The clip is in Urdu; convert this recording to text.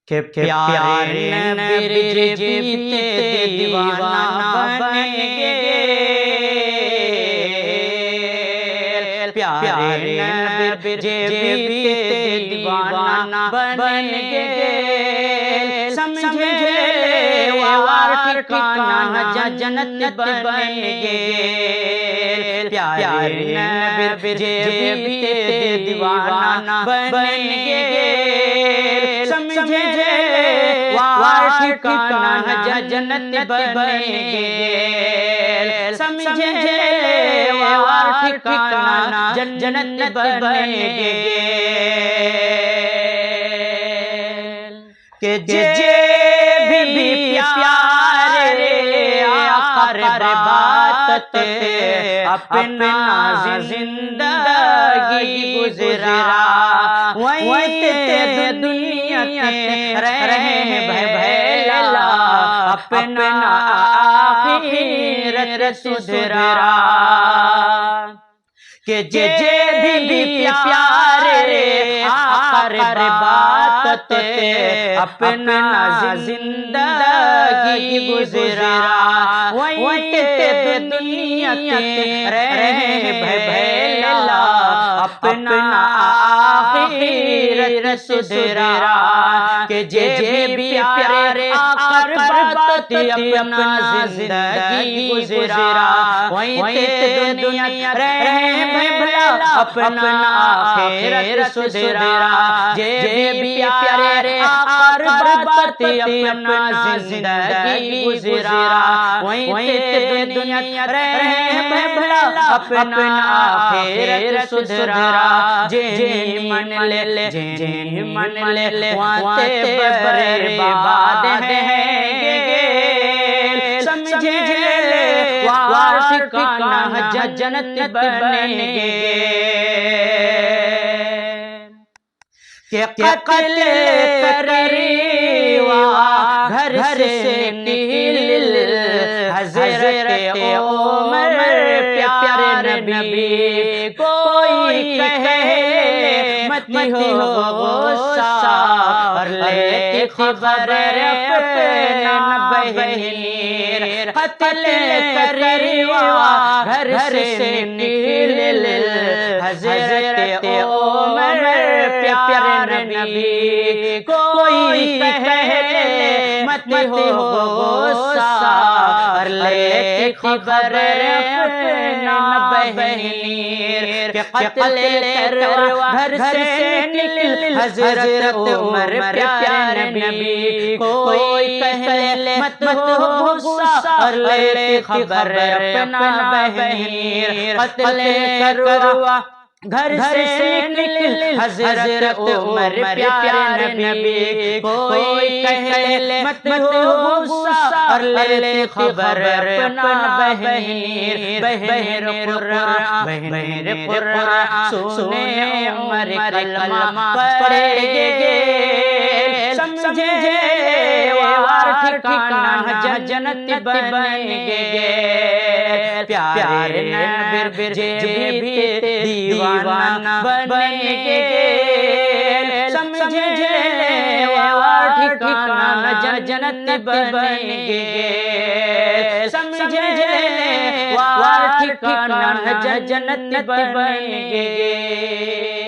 کہ پیارے نبی جیتے دیوانہ بن گئے، پیارے نبی جیتے دیوانہ بن گئے، سمجھے وار ٹھکانہ جنت بن گئے، پیارے نبی جیتے دیوانہ بن گئے، سمجھے وار ٹھکانہ جنت بن گئے، سمجھے وار ٹھکانہ جنت بن گئے، کہ جے بھی پیارے آقا بات اپنا زندگی گزرا، وہی دنیا رہے بھیلا، اپنا آخرت سدھرا، کہ جے بھی پیارے آقا بات اپنا زندگی گزرا، وہی دنیا رہے بھیلا، اپنا آخرت سدھرا، کہ جے بھی پیارے آقا بات اپنا زندگی گزرا، وہی دنیا رہے بھلا، اپنا آخرت سدھرا، جے بھی پیارے آقا بات اپنا زندگی گزرا، وہی دنیا رہے بھلا، اپنا آخرت سدھرا، جن من لے وانتے برباد ہیں گے، سمجھے وار ٹھکانہ جنت بن گئے، کہ قتل کریوا گھر سے نکل حضرت عمر پیارے نبی، کوئی کہے مت ہو غصہ، اور لیتے خبر اپنا بہنیر، قتل کریوا گھر سے نکل حضرت عمر پیارے نبی، کوئی کہے مت ہو غصہ، اور لیتے خبر اپنا بہنیر، کہ قتل کروا گھر سے نکل حضرت عمر پیارے نبی، کوئی کہے مت ہو غصہ، اور لیتے خبر اپنا بہنیر، قتل کروا گھر سے نکل حضرت عمر پیارے نبی، کوئی کہے مت ہو غصہ، اور لیتے خبر اپنا بہنیر، بہر قرآن سنے عمر کلمہ پڑھے گے، سمجھے وار ٹھکانہ جنت بن گئے، پیارے نبی جیتے دیوانہ بن گئے، سمجھے وار ٹھکانہ جنت بن گئے، سمجھے وار ٹھکانہ جنت بن گئے۔